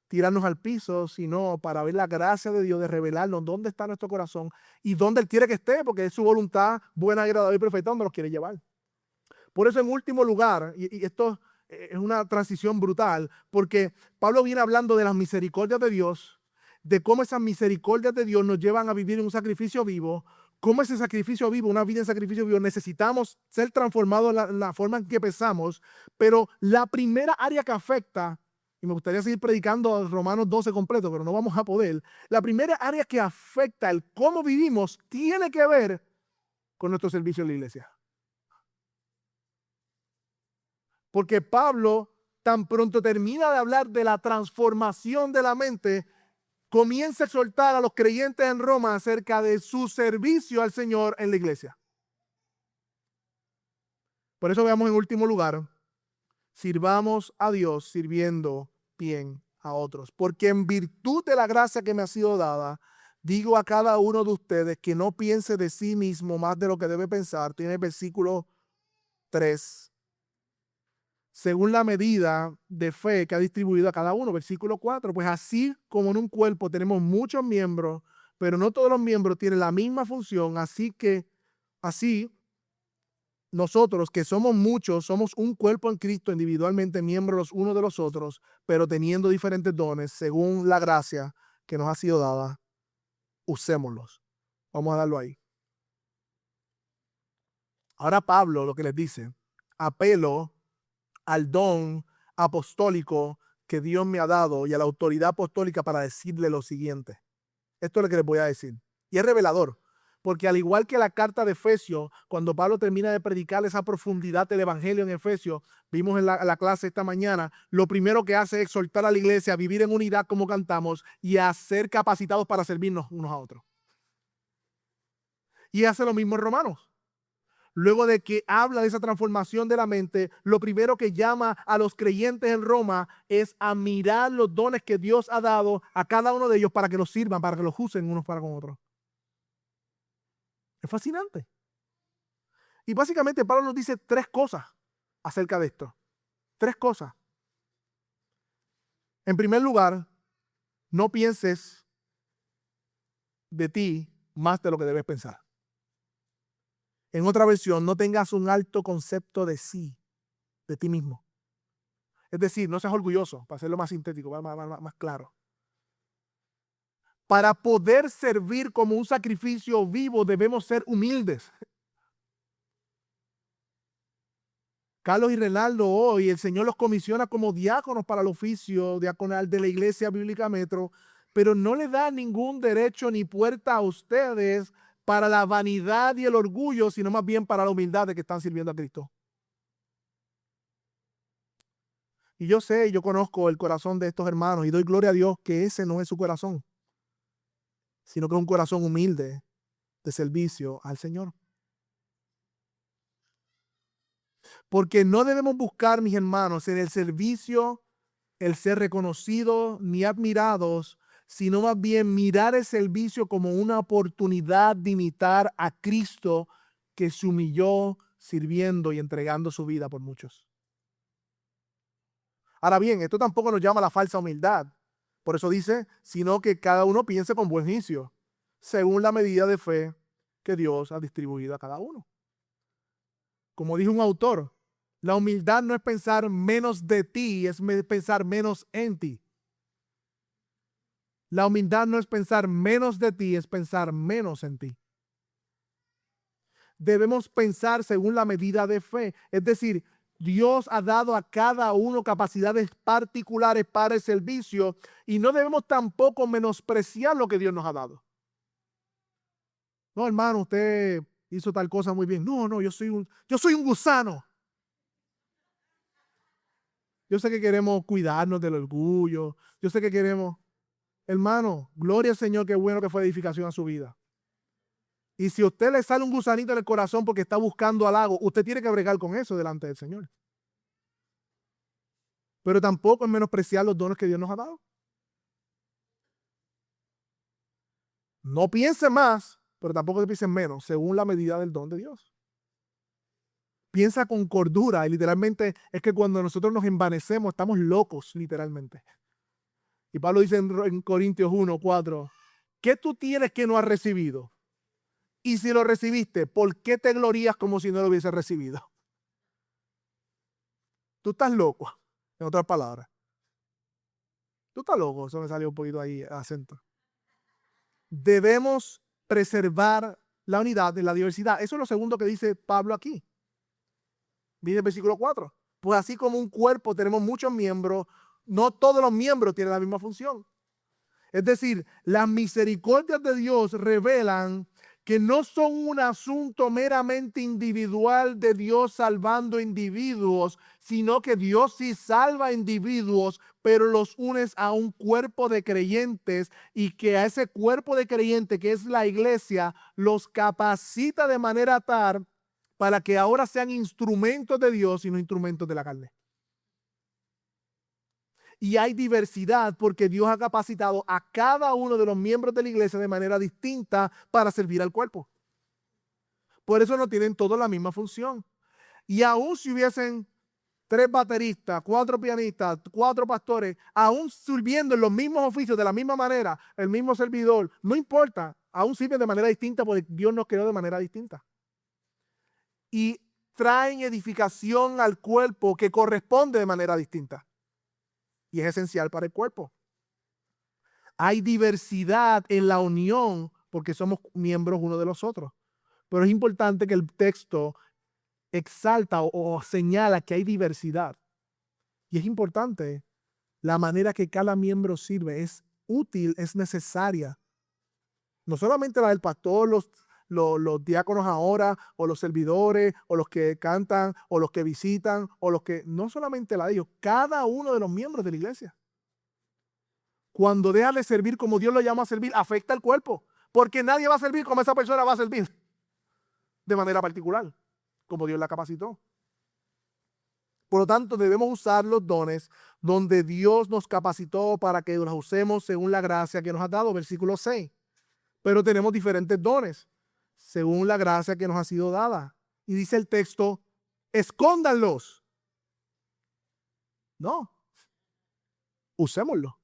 tirarnos al piso, sino para ver la gracia de Dios de revelarnos dónde está nuestro corazón y dónde Él quiere que esté, porque es su voluntad buena, agradable y perfecta donde nos quiere llevar. Por eso, en último lugar, y esto es una transición brutal, porque Pablo viene hablando de las misericordias de Dios, de cómo esas misericordias de Dios nos llevan a vivir en un sacrificio vivo, cómo ese sacrificio vivo, una vida en sacrificio vivo, necesitamos ser transformados en la forma en que pensamos, pero la primera área que afecta, y me gustaría seguir predicando Romanos 12 completo, pero no vamos a poder, la primera área que afecta el cómo vivimos tiene que ver con nuestro servicio en la iglesia. Porque Pablo, tan pronto termina de hablar de la transformación de la mente, comienza a exhortar a los creyentes en Roma acerca de su servicio al Señor en la iglesia. Por eso veamos en último lugar, sirvamos a Dios sirviendo bien a otros. Porque en virtud de la gracia que me ha sido dada, digo a cada uno de ustedes que no piense de sí mismo más de lo que debe pensar. Tiene el versículo 3. Según la medida de fe que ha distribuido a cada uno. Versículo 4, pues así como en un cuerpo tenemos muchos miembros, pero no todos los miembros tienen la misma función, así nosotros que somos muchos, somos un cuerpo en Cristo, individualmente miembros los unos de los otros, pero teniendo diferentes dones, según la gracia que nos ha sido dada, usémoslos. Vamos a darlo ahí. Ahora Pablo lo que les dice, apelo al don apostólico que Dios me ha dado y a la autoridad apostólica para decirle lo siguiente. Esto es lo que les voy a decir. Y es revelador, Porque al igual que la carta de Efesios, cuando Pablo termina de predicar esa profundidad del evangelio en Efesios, vimos en la clase esta mañana, lo primero que hace es exhortar a la iglesia a vivir en unidad como cantamos y a ser capacitados para servirnos unos a otros. Y hace lo mismo en Romanos. Luego de que habla de esa transformación de la mente, lo primero que llama a los creyentes en Roma es a mirar los dones que Dios ha dado a cada uno de ellos para que los sirvan, para que los usen unos para con otros. Es fascinante. Y básicamente Pablo nos dice 3 cosas acerca de esto. 3 cosas. En primer lugar, no pienses de ti más de lo que debes pensar. En otra versión, no tengas un alto concepto de sí, de ti mismo. Es decir, no seas orgulloso, para hacerlo más sintético, más claro. Para poder servir como un sacrificio vivo, debemos ser humildes. Carlos y Renaldo hoy, el Señor los comisiona como diáconos para el oficio diaconal de la Iglesia Bíblica Metro, pero no le da ningún derecho ni puerta a ustedes para la vanidad y el orgullo, sino más bien para la humildad de que están sirviendo a Cristo. Y yo sé, yo conozco el corazón de estos hermanos y doy gloria a Dios que ese no es su corazón, sino que es un corazón humilde de servicio al Señor. Porque no debemos buscar, mis hermanos, en el servicio el ser reconocidos ni admirados, sino más bien mirar el servicio como una oportunidad de imitar a Cristo que se humilló sirviendo y entregando su vida por muchos. Ahora bien, esto tampoco nos llama a la falsa humildad. Por eso dice, sino que cada uno piense con buen juicio, según la medida de fe que Dios ha distribuido a cada uno. Como dijo un autor, la humildad no es pensar menos de ti, es pensar menos en ti. La humildad no es pensar menos de ti, es pensar menos en ti. Debemos pensar según la medida de fe. Es decir, Dios ha dado a cada uno capacidades particulares para el servicio y no debemos tampoco menospreciar lo que Dios nos ha dado. No, hermano, usted hizo tal cosa muy bien. No, yo soy un gusano. Yo sé que queremos cuidarnos del orgullo. Yo sé que queremos, hermano, gloria al Señor, qué bueno que fue edificación a su vida. Y si a usted le sale un gusanito en el corazón porque está buscando halago, usted tiene que bregar con eso delante del Señor. Pero tampoco es menospreciar los dones que Dios nos ha dado. No piense más, pero tampoco piense menos, según la medida del don de Dios. Piensa con cordura, y literalmente es que cuando nosotros nos envanecemos, estamos locos, literalmente. Y Pablo dice en Corintios 1:4, ¿qué tú tienes que no has recibido? Y si lo recibiste, ¿por qué te glorías como si no lo hubieses recibido? Tú estás loco, en otras palabras. Tú estás loco, eso me salió un poquito ahí acento. Debemos preservar la unidad de la diversidad. Eso es lo segundo que dice Pablo aquí. Mire el versículo 4. Pues así como un cuerpo tenemos muchos miembros, no todos los miembros tienen la misma función. Es decir, las misericordias de Dios revelan que no son un asunto meramente individual de Dios salvando individuos, sino que Dios sí salva individuos, pero los unes a un cuerpo de creyentes y que a ese cuerpo de creyentes, que es la iglesia, los capacita de manera tal para que ahora sean instrumentos de Dios y no instrumentos de la carne. Y hay diversidad porque Dios ha capacitado a cada uno de los miembros de la iglesia de manera distinta para servir al cuerpo. Por eso no tienen todos la misma función. Y aún si hubiesen 3 bateristas, 4 pianistas, 4 pastores, aún sirviendo en los mismos oficios de la misma manera, el mismo servidor, no importa, aún sirven de manera distinta porque Dios nos creó de manera distinta. Y traen edificación al cuerpo que corresponde de manera distinta. Y es esencial para el cuerpo. Hay diversidad en la unión porque somos miembros uno de los otros. Pero es importante que el texto exalta o señala que hay diversidad. Y es importante la manera que cada miembro sirve. Es útil, es necesaria. No solamente la del pastor, los diáconos ahora, o los servidores, o los que cantan, o los que visitan, o los que, no solamente la de ellos, cada uno de los miembros de la iglesia. Cuando deja de servir como Dios lo llama a servir, afecta el cuerpo. Porque nadie va a servir como esa persona va a servir. De manera particular, como Dios la capacitó. Por lo tanto, debemos usar los dones donde Dios nos capacitó para que los usemos según la gracia que nos ha dado, versículo 6. Pero tenemos diferentes dones según la gracia que nos ha sido dada. Y dice el texto, escóndanlos. No, usémoslo.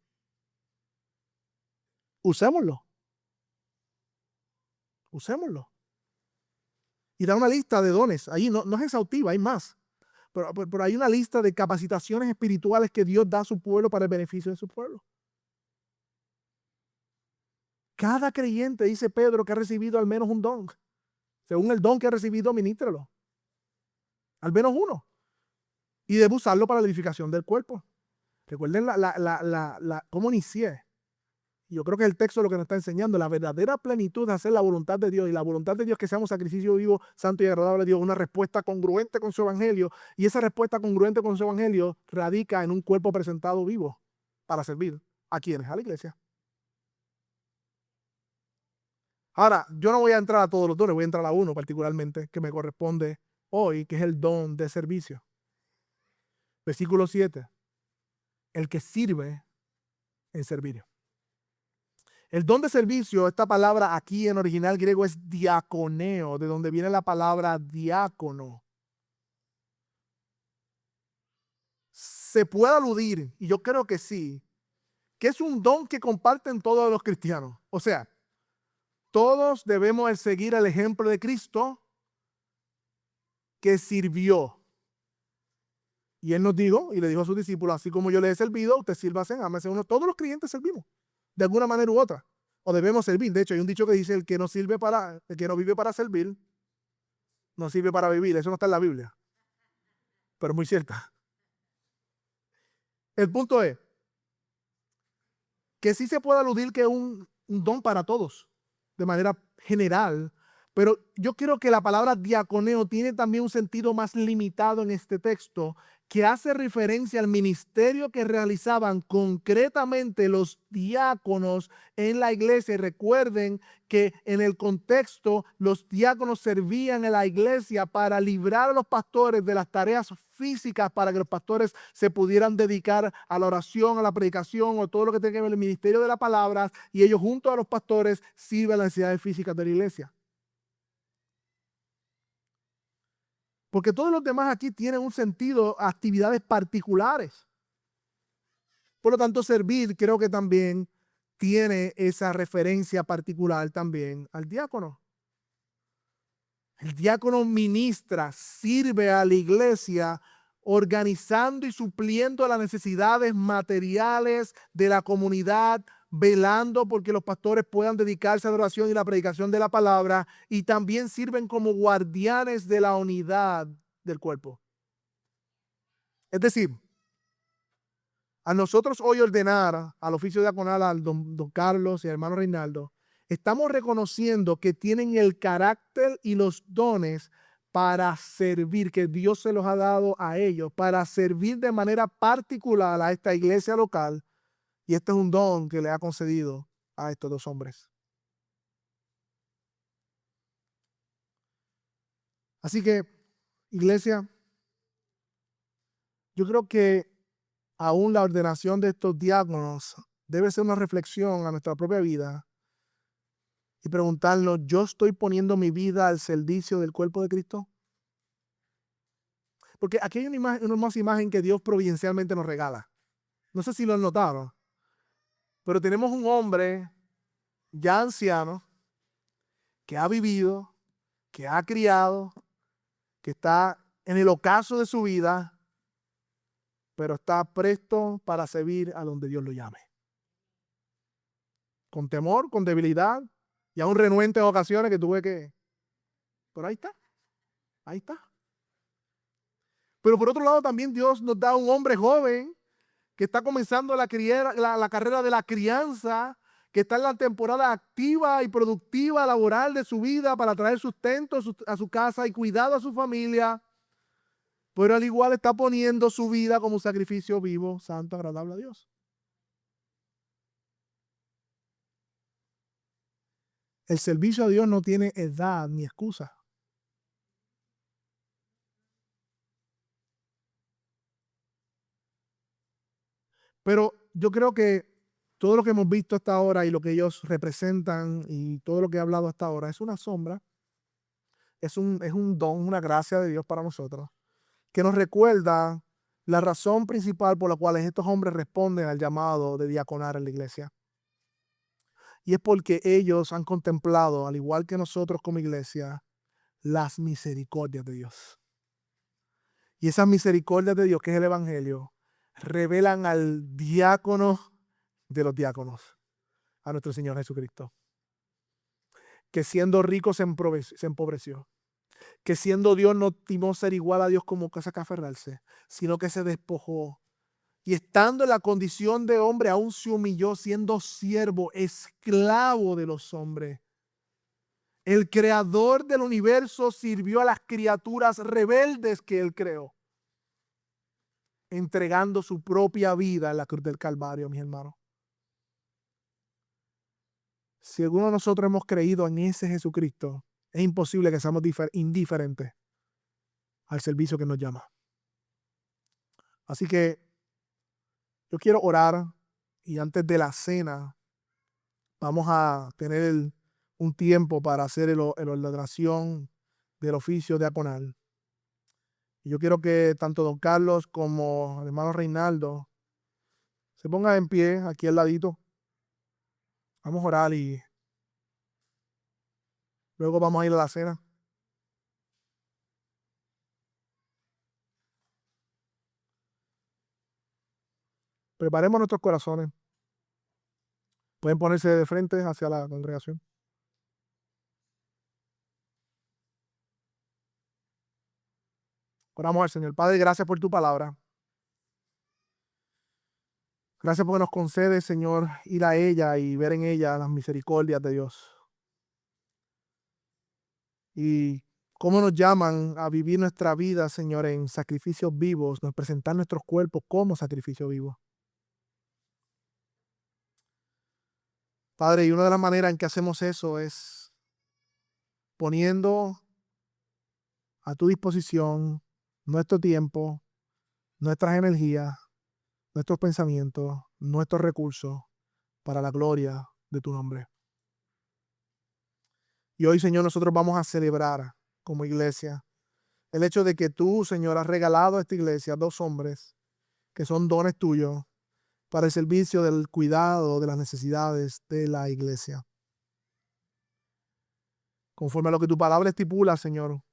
Usémoslo. Usémoslo. Y da una lista de dones. Ahí no es exhaustiva, hay más. Pero hay una lista de capacitaciones espirituales que Dios da a su pueblo para el beneficio de su pueblo. Cada creyente, dice Pedro, que ha recibido al menos un don. Según el don que ha recibido, ministralo. Al menos uno. Y debe usarlo para la edificación del cuerpo. Recuerden cómo inicié. Yo creo que el texto lo que nos está enseñando, la verdadera plenitud de hacer la voluntad de Dios, y la voluntad de Dios es que seamos sacrificio vivo, santo y agradable a Dios, una respuesta congruente con su evangelio, y esa respuesta congruente con su evangelio radica en un cuerpo presentado vivo para servir. ¿A quiénes? A la iglesia. Ahora, yo no voy a entrar a todos los dones, voy a entrar a uno particularmente que me corresponde hoy, que es el don de servicio. Versículo 7. El que sirve en servir. El don de servicio, esta palabra aquí en original griego es diaconeo, de donde viene la palabra diácono. Se puede aludir, y yo creo que sí, que es un don que comparten todos los cristianos. O sea, todos debemos seguir el ejemplo de Cristo que sirvió. Y él nos dijo, y le dijo a sus discípulos, así como yo les he servido, ustedes sírvanse, ámense uno. Todos los creyentes servimos, de alguna manera u otra. O debemos servir. De hecho, hay un dicho que dice, el que no vive para servir, no sirve para vivir. Eso no está en la Biblia. Pero muy cierta. El punto es que sí se puede aludir que es un don para todos, de manera general. Pero yo creo que la palabra diaconeo tiene también un sentido más limitado en este texto, que hace referencia al ministerio que realizaban concretamente los diáconos en la iglesia. Y recuerden que en el contexto los diáconos servían en la iglesia para librar a los pastores de las tareas físicas, para que los pastores se pudieran dedicar a la oración, a la predicación o todo lo que tenga que ver con el ministerio de la palabra, y ellos junto a los pastores sirven las necesidades físicas de la iglesia. Porque todos los demás aquí tienen un sentido, actividades particulares. Por lo tanto, servir creo que también tiene esa referencia particular también al diácono. El diácono ministra, sirve a la iglesia organizando y supliendo las necesidades materiales de la comunidad, velando porque los pastores puedan dedicarse a la oración y la predicación de la palabra, y también sirven como guardianes de la unidad del cuerpo. Es decir, a nosotros hoy ordenar al oficio diaconal, al don Carlos y al hermano Reinaldo, estamos reconociendo que tienen el carácter y los dones para servir, que Dios se los ha dado a ellos, para servir de manera particular a esta iglesia local. Y este es un don que le ha concedido a estos dos hombres. Así que, iglesia, yo creo que aún la ordenación de estos diáconos debe ser una reflexión a nuestra propia vida y preguntarnos, ¿yo estoy poniendo mi vida al servicio del cuerpo de Cristo? Porque aquí hay una hermosa imagen que Dios providencialmente nos regala. No sé si lo han notado, pero tenemos un hombre ya anciano que ha vivido, que ha criado, que está en el ocaso de su vida, pero está presto para servir a donde Dios lo llame. Con temor, con debilidad, y aún renuente en ocasiones que tuve que... Pero ahí está, ahí está. Pero por otro lado también Dios nos da un hombre joven que está comenzando la carrera de la crianza, que está en la temporada activa y productiva laboral de su vida para traer sustento a su casa y cuidado a su familia, pero al igual está poniendo su vida como un sacrificio vivo, santo, agradable a Dios. El servicio a Dios no tiene edad ni excusa. Pero yo creo que todo lo que hemos visto hasta ahora y lo que ellos representan y todo lo que he hablado hasta ahora es una sombra, es un don, una gracia de Dios para nosotros, que nos recuerda la razón principal por la cual estos hombres responden al llamado de diaconar en la iglesia. Y es porque ellos han contemplado, al igual que nosotros como iglesia, las misericordias de Dios. Y esas misericordias de Dios, que es el Evangelio, revelan al diácono de los diáconos, a nuestro Señor Jesucristo, que siendo rico se empobreció, que siendo Dios no estimó ser igual a Dios como cosa que aferrarse, sino que se despojó. Y estando en la condición de hombre, aún se humilló, siendo siervo, esclavo de los hombres. El creador del universo sirvió a las criaturas rebeldes que él creó, entregando su propia vida en la cruz del Calvario, mis hermanos. Si alguno de nosotros hemos creído en ese Jesucristo, es imposible que seamos indiferentes al servicio que nos llama. Así que yo quiero orar y antes de la cena vamos a tener un tiempo para hacer la ordenación del oficio diaconal. Y yo quiero que tanto don Carlos como el hermano Reinaldo se pongan en pie aquí al ladito. Vamos a orar y luego vamos a ir a la cena. Preparemos nuestros corazones. Pueden ponerse de frente hacia la congregación. Oramos al Señor. Padre, gracias por tu palabra. Gracias porque nos concede, Señor, ir a ella y ver en ella las misericordias de Dios. Y cómo nos llaman a vivir nuestra vida, Señor, en sacrificios vivos, nos presentar nuestros cuerpos como sacrificio vivo. Padre, y una de las maneras en que hacemos eso es poniendo a tu disposición nuestro tiempo, nuestras energías, nuestros pensamientos, nuestros recursos para la gloria de tu nombre. Y hoy, Señor, nosotros vamos a celebrar como iglesia el hecho de que tú, Señor, has regalado a esta iglesia 2 hombres que son dones tuyos para el servicio del cuidado de las necesidades de la iglesia. Conforme a lo que tu palabra estipula, Señor,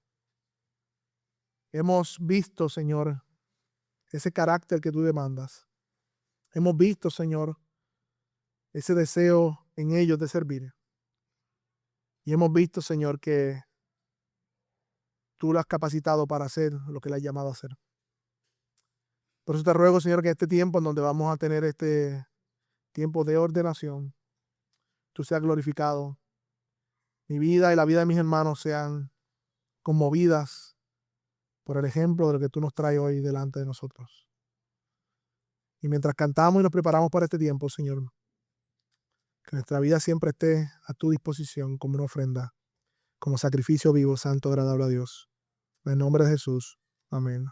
hemos visto, Señor, ese carácter que tú demandas. Hemos visto, Señor, ese deseo en ellos de servir. Y hemos visto, Señor, que tú lo has capacitado para hacer lo que le has llamado a hacer. Por eso te ruego, Señor, que en este tiempo en donde vamos a tener este tiempo de ordenación, tú seas glorificado. Mi vida y la vida de mis hermanos sean conmovidas por el ejemplo de lo que tú nos traes hoy delante de nosotros. Y mientras cantamos y nos preparamos para este tiempo, Señor, que nuestra vida siempre esté a tu disposición como una ofrenda, como sacrificio vivo, santo, agradable a Dios. En el nombre de Jesús. Amén.